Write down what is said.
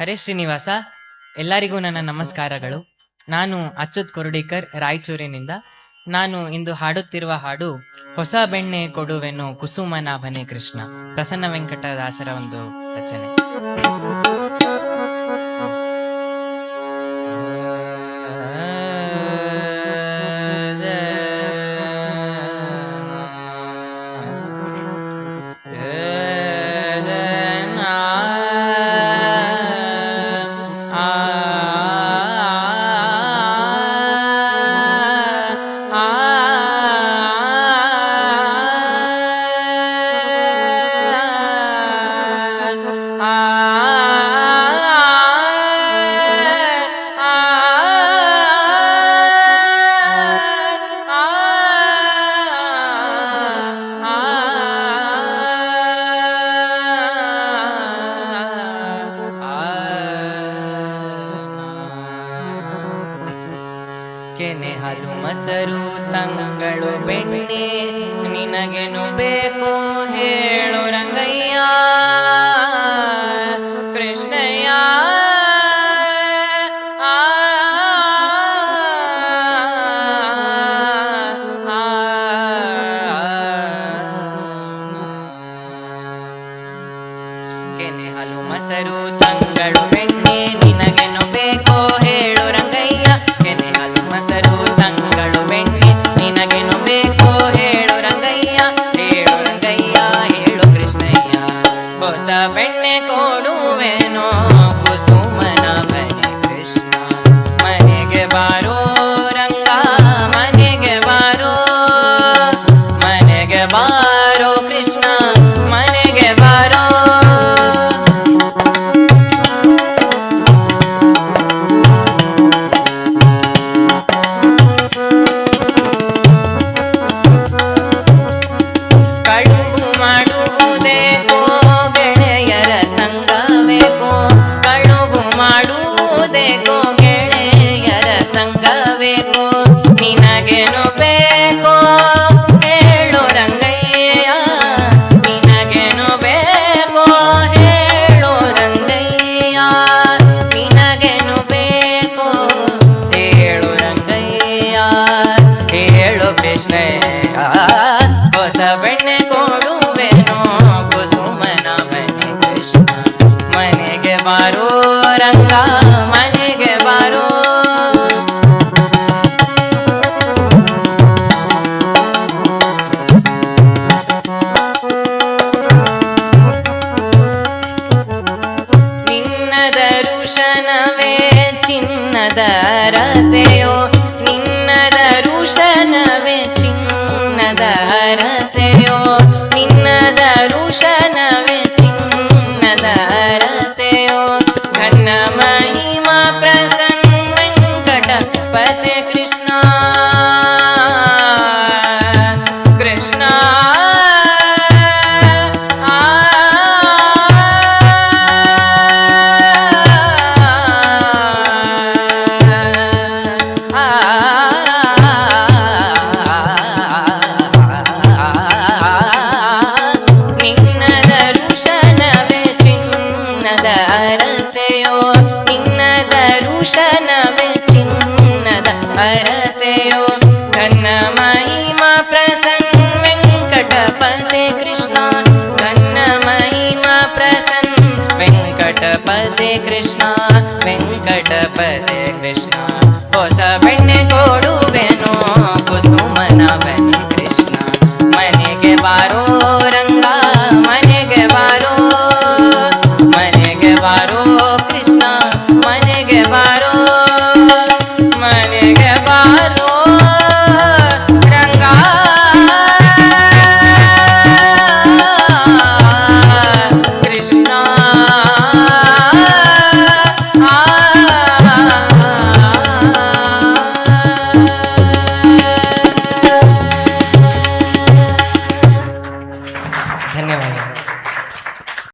ಹರೇ ಶ್ರೀನಿವಾಸ, ಎಲ್ಲರಿಗೂ ನನ್ನ ನಮಸ್ಕಾರಗಳು. ನಾನು ಅಚ್ಯುತ್ ಕೊರಡಿಕರ್, ರಾಯಚೂರಿನಿಂದ. ನಾನು ಇಂದು ಹಾಡುತ್ತಿರುವ ಹಾಡು ಹೊಸ ಬೆಣ್ಣೆ ಕೊಡುವೆನು ಕುಸುಮನಾಭನೇ ಕೃಷ್ಣ, ಪ್ರಸನ್ನ ವೆಂಕಟದಾಸರ ಒಂದು ರಚನೆ. ಕೆನೆ ಹಾಲು ಮೊಸರು ತಂಗಳು ಬೆಣ್ಣೆ ನಿನಗೆನು ಬೇಕು ಹೇಳು ರಂಗಯ್ಯ ಕೃಷ್ಣಯ್ಯ. ಕೆನೆ ಹಾಲು ಮೊಸರು ತಂಗಳು ಬೆಣ್ಣೆ ನಿನಗೆನು ಬೇಕು ಹೇಳು ರಂಗಯ್ಯ, ಕೆನೆ ಹಾಲು ಮೊಸರು ತಂಗಳು ಬೆಣ್ಣೆ ನಿನಗೆನು ಬೇಕು ಹೇಳು ರಂಗಯ್ಯ, ಹೇಳು ರಂಗಯ್ಯ ಹೇಳು ಕೃಷ್ಣಯ್ಯ. ಹೊಸ ಬೆಣ್ಣೆ ಕೊಡುವೆನೋ ಕುಸುಮನಾಭನೇ ಕೃಷ್ಣ, ಮನೆಗೆ ಬಾರೋ ರಂಗ ಮನೆಗೆ ಬಾರೋ, ಮನೆಗೆ ಬಾರೋ ಕೃಷ್ಣ ಮನೆಗೆ ಬಾರೋ. ಕಳುವು ಮಾಡುವುದೇಕೋ ಗೆಳೆಯರ ಸಂಗವೇಕೋ, ಕಳುವು ಮಾಡುವುದೇಕೋ ಗೆಳೆಯರ ಸಂಗವೇಕೋ, ನಿನಗೇನು ಬೇಕೋ ಹೇಳು ರಂಗಯ್ಯ, ನಿನಗೇನು ಬೇಕೋ ಹೇಳು ರಂಗಯ್ಯ, ನಿನಗೇನು ಬೇಕೋ ಹೇಳು ರಂಗಯ್ಯ, ಹೇಳು ಕೃಷ್ಣಯ್ಯ. ಹೊಸ ಬೆಣ್ಣೆ ಕೊಡುವೆನೋ ಕುಸುಮನಾಭನೇ ಕೃಷ್ಣ, ಮನೆಗೆ ಬಾರೋ ರಂಗ ಮನೆಗೆ ಬಾರೋ. ನಿನ್ನ ದರುಶನವೇ ಚಿನ್ನದ ರಸೆಯೋ, ನಿನ್ನ ದರುಶನವೇ ಚಿನ್ನದ ರಸೆಯೋ, ನಿನ್ನ ದರುಶನವೇ ಚಿನ್ನದ ರಸೆಯೋ, ಘನ ಮಹಿಮಾ ಪ್ರಸನ್ನ ವೆಂಕಟಪತಿ ಕೃಷ್ಣ ಕೃಷ್ಣ. ನಿನ್ನ ದರುಶನವೇ ಚಿನ್ನದ ಅರಸೆಯೋ, ನಿನ್ನ ದರುಶನವೇ ಚಿನ್ನದ ಅರಸೆಯೋ, ಘನ ಮಹಿಮಾ ಪ್ರಸನ್ನ ವೆಂಕಟಪತಿ ಕೃಷ್ಣ, ಘನ ಮಹಿಮಾ ಪ್ರಸನ್ನ ವೆಂಕಟಪತಿ ಕೃಷ್ಣ, ವೆಂಕಟಪತಿ ಕೃಷ್ಣ. ಹೊಸ ಬೆಣ್ಣೆ ಕೊಡುವೆನೋ ಕುಸುಮ